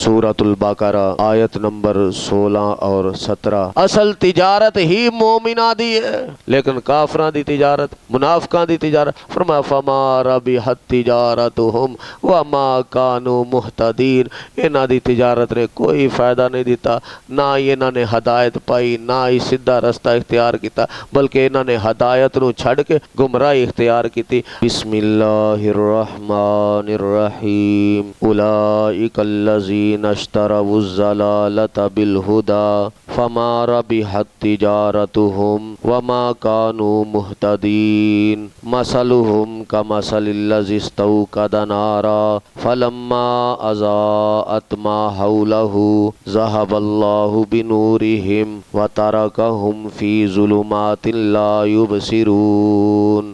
सूरतुल बकरा आयत नंबर 16 और 17। असल तिजारत ही मोमिना दी है, लेकिन काफरां दी तिजारत, मुनाफिकां दी तिजारत, फरमाया फमा रबिहत तिजारतुहुम वमा कानू मुहतदीन। इन्हां दी तिजारत ने कोई फायदा नहीं दिता, ना ही इन्हां ने हदायत पाई, ना ही सीधा रस्ता इख्तियार किया, बल्कि इन्हां ने हदायत नूं छड़ के गुमराही इख्तियार की। बिस्मिल्लाहिर्रहमानिर्रहीम उलाइकल्लज़ीना नश्तरवुज़्ज़लालता बिलहुदा फमा रबिहत तिजारतुहुम वमा कानू मुहतदीन मसलुहुम कमसलिल्लज़ी इस्तौक़दा नारा फलम्मा अज़ाअत मा हौलहु ज़हबल्लाहु बिनूरिहिम व तरकहुम फ़ी ज़ुलुमातिन ला युबसिरून।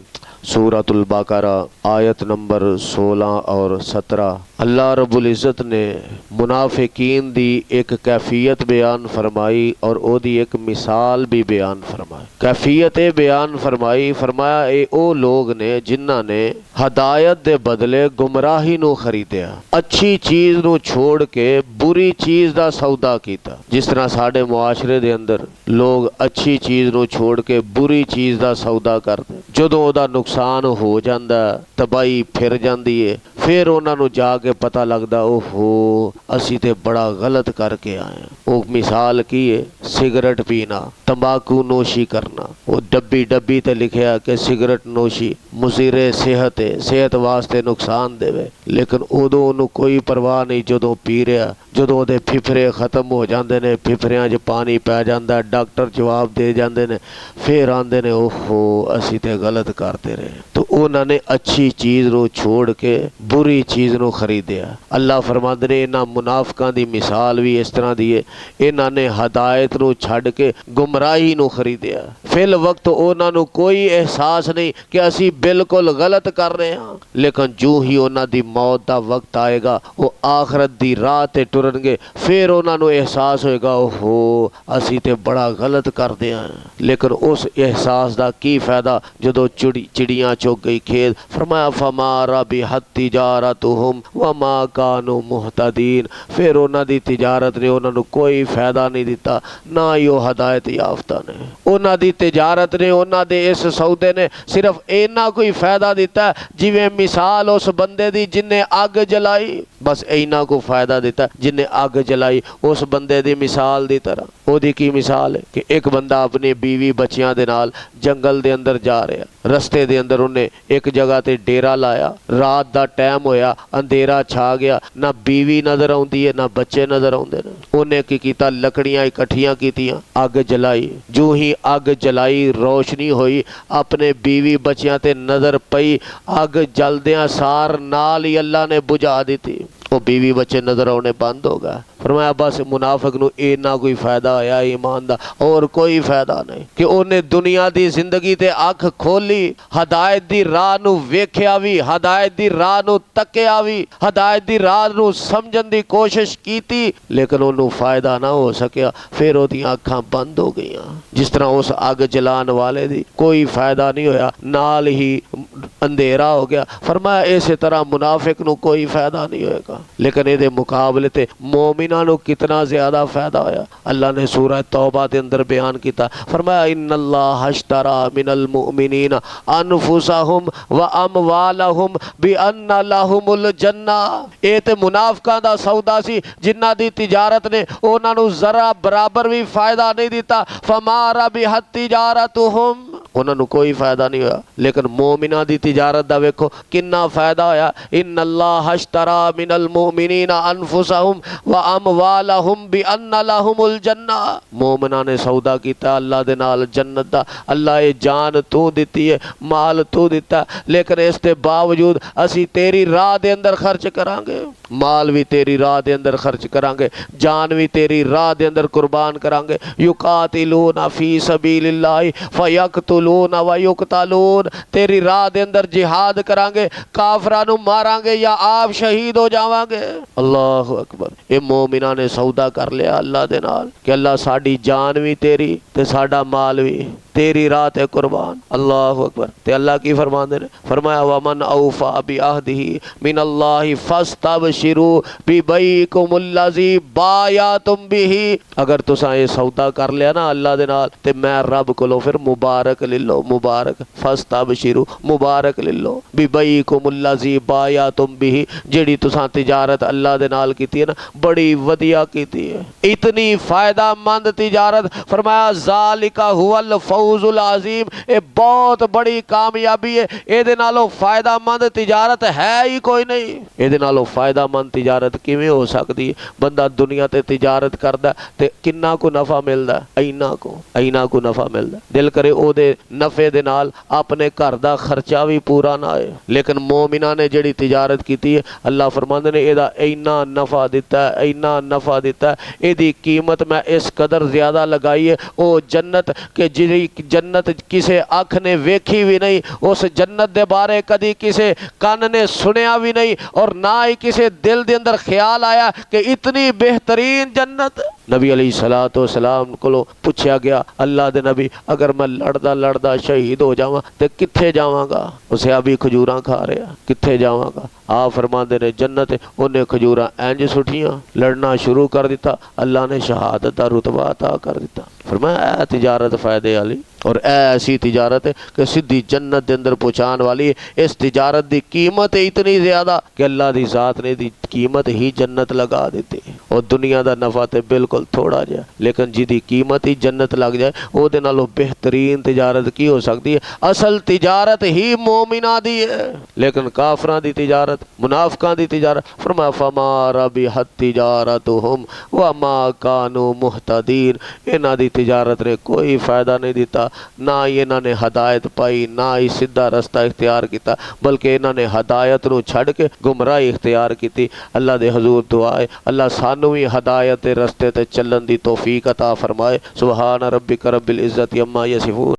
सूरतुल बकरा आयत नंबर 16 और 17। अल्लाह रब्बुल इज़्ज़त ने मुनाफिकीन दी एक कैफियत बयान फरमाई और ओदी एक मिसाल भी बयान फरमाई। कैफियत बयान फरमाई, फरमाया ए ओ लोग ने जिन्हां ने हदायत दे बदले गुमराही नूं खरीदिया, अच्छी चीज़ नूं छोड़ के बुरी चीज़ दा सौदा कीता। जिस तरह साडे मुआशरे दे अंदर लोग अच्छी चीज़ नूं छोड़ के बुरी चीज़ दा सौदा करदे, जदों ओदा नुकसान हो जांदा, तबाही फिर जांदी है, फिर उन्हां नूं जाके पता लगदा ओहो असी ते बड़ा गलत करके आए। वो मिसाल की है, सिगरेट पीना, तंबाकू नोशी करना। वो डब्बी डब्बी ते लिखिया कि सिगरेट नोशी मुज़िरे सेहत है, सेहत वास्ते नुकसान देवे, लेकिन उदों उन्होंने कोई परवाह नहीं जदों पी रहा। जदों उहदे फिफरे खत्म हो जाते हैं, फिफरियां च पानी पै जाता, डॉक्टर जवाब दे जाते हैं, फिर आते हैं ओहो असी ते गलत करते रहे। तो उन्होंने अच्छी चीज़ नूं छोड़ के बुरी चीज़ नूं खरीदिया। अल्लाह फरमांदे ने इन्हां मुनाफिकां दी मिसाल भी इस तरह दी है, इन्हां ने हदायत नूं छड्ड के गुमराही नूं खरीदिया। फिल वक्त उन्हां नूं कोई एहसास नहीं कि असी बिल्कुल गलत कर रहे हैं, लेकिन जो ही उन्हां दी मौत दा वक्त आएगा वो आखरत दी राह ते टुरनगे, फिर उन्हां नूं एहसास होएगा ओहो असी ते बड़ा गलत करदे हां। लेकिन उस एहसास दा की फायदा जदों चिड़ियां चुग गई खेत। फरमाया फमा रबिहत तिजारतुहुम वमा कानू मुहतदीन। फिर उन्हां दी तिजारत ने उन्हां नूं कोई फायदा नहीं दिता, ना ही वो हदायत याफ्ता ने। उन्हां दी तिजारत ने, उन्हां दे इस सौदे ने सिर्फ इन्ना कोई फायदा दिता जिवें मिसाल उस बंदे दी जिन्हें अग जलाई, बस इन्ना को फायदा दिता जिन्हें अग जलाई उस बंदे दी मिसाल दी तरह। ओदी की मिसाल है कि एक बंदा अपनी बीवी बच्चियां दे नाल जंगल दे अंदर जा रहा, रस्ते दे अंदर उन्हें एक जगह ते डेरा लाया, रात दा टाइम होया, अंधेरा छा गया, ना बीवी नजर आउंदी है ना बच्चे नजर आउंदे ने। उन्हें की कीता, लकड़ियां इकट्ठियां कीतियां, अग जलाई। जो ही अग जलाई, रोशनी हुई, अपने बीवी बच्चियां ते नजर पई, अग जलदियां सार नाल ही अल्लाह ने बुझा दी। वो बीवी बच्चे नजर आने बंद हो गए। फरमाया बस मुनाफिक नूं इन्ना कोई फायदा होया ईमान दा, और कोई फायदा नहीं कि उन्हें दुनिया दी जिंदगी ते अख खोली, हदायत दी राह नूं वेख्या भी, हदायत दी राह नूं तक्या भी, हदायत दी राह नूं समझण दी कोशिश कीती, लेकिन उन्होंने फायदा ना हो सकिया। फिर ओदियां अखां बंद हो गईयां। जिस तरह उस अग जलाने वाले दी कोई फायदा नहीं होया, नाल ही अंधेरा हो गया। फरमाया इस तरह मुनाफिक नूं कोई फायदा नहीं होएगा, लेकिन ये मुकाबले ते मोमिना नूं कितना ज्यादा फायदा होया। अल्लाह ने सूरह तौबा के अंदर बयान किया, फरमाया इन्नल्लाह अश्तरा मिनल मुमिनीना अनफुसहुम व अमवालहुम बिअन्ना लहुमुल जन्ना। ये ते मुनाफिकां दा सौदा सी जिन्हां दी तिजारत ने उन्हां नूं जरा बराबर भी फायदा नहीं दिता। फमा रबिहत तिजारतुहुम, उन्हां नूं कोई फायदा नहीं होया, लेकिन मोमिना दी तिजारत दा वेखो किन्ना फायदा होया। इन्नल्लाह अश्तरा मिनल मुमिनीना अनफुसहुम व अमवालहुम बिअन्ना लहुमुल जन्ना। मोमिना ने सौदा किया अल्लाह दे नाल जन्नत दा। अल्लाह ये जान तू दिती है, माल तू दिता, लेकिन इस दे बावजूद असी तेरी राह दे अंदर खर्च करांगे, माल भी तेरी राह दे अंदर खर्च करांगे, जान भी तेरी राह दे अंदर कुर्बान करांगे। युकातिलूना फी सबीलिल्लाहि फयक्तुलूना व युक्तलून, तेरी राह दे अंदर जिहाद करांगे, काफरां नूं मारांगे या आप शहीद हो जावांगे। अल्लाह अकबर। ये मोमिना ने सौदा कर लिया अल्लाह दे नाल कि अल्लाह साडी जान भी तेरी ते साडा माल भी تیری راہ تے قربان۔ اللہ اکبر۔ تے اللہ کی فرماندے نے فرمایا ومن اوفا بعہدہ من اللہ فاستبشروا ببیعکم الذی بایعتم بہ۔ اگر تساں یہ سودا کر لیا نا اللہ دے نال تے میں رب کولو پھر مبارک لے لو، مبارک فاستبشروا مبارک لے لو ببیعکم الذی بایعتم بہ، جیڑی تساں تجارت اللہ دے نال کیتی ہے نا بڑی ودیا کیتی ہے، اتنی فائدہ مند تجارت۔ فرمایا ذالک هو الفوز العظیم، اے بہت بڑی کامیابی ہے، اے دے نالوں فائدہ مند تجارت ہے ہی کوئی نہیں۔ اے دے نالوں فائدہ مند تجارت کیویں ہو سکتی ہے؟ بندہ دنیا تے تجارت کردا تے کنا کو نفع ملدا ہے؟ اینا کو نفع ملدا ہے۔ دل کرے او دے نفع دے نال اپنے گھر دا خرچہ بھی پورا نہ ہوئے، لیکن مومناں نے جڑی تجارت کیتی ہے اللہ فرماندے نے ایدا اینا نفع دیتا ہے، اینا نفع دیتا ہے، ایدی قیمت میں اس قدر زیادہ لگائی ہے، او جنت کہ جی جنت کسے اکھ نے ویکھی بھی نہیں، اس جنت دے بارے کدی کسے کان نے سنیا بھی نہیں، اور نہ ہی کسے دل دے اندر خیال آیا کہ اتنی بہترین جنت۔ نبی علیہ السلام کو پوچھا گیا اللہ دے نبی اگر میں لڑدا شہید ہو جاواں تے کتھے جاواں گا؟ اسے ابھی کھجوراں کھا رہا، کتھے جاواں گا؟ آپ فرماندے نے جنت۔ انہیں کھجوراں انج سٹھیاں، لڑنا شروع کر دیتا، اللہ نے شہادت دا رتبہ عطا کر دیتا۔ فرمایا اے تجارت فائدے والی، اور اے ایسی تجارت ہے کہ سیدھی جنت دے اندر پہنچان والی ہے۔ اس تجارت دی قیمت اتنی زیادہ کہ اللہ دی ذات نے دی قیمت ہی جنت لگا دیتی، اور دنیا دا نفع تے بالکل تھوڑا جا، لیکن جی دی قیمت ہی جنت لگ جائے او دے نالوں بہترین تجارت کی ہو سکتی ہے؟ اصل تجارت ہی مومنہ دی ہے، لیکن کافراں دی تجارت، منافقاں دی تجارت، فرمایا فما ربحت تجارتہم وما کانوا مہتدین، انہاں دی تجارت نے کوئی فائدہ نہیں دیتا، نہ ہی انہاں نے ہدایت پائی، نہ ہی سیدھا رستہ اختیار کیتا، بلکہ انہاں نے ہدایت نو چھڑ کے گمراہی اختیار کیتی۔ اللہ دے حضور دعا ہے اللہ سانو بھی ہدایت دے رستے تے چلن دی توفیق عطا فرمائے۔ سبحان ربک رب العزت عما یصفون۔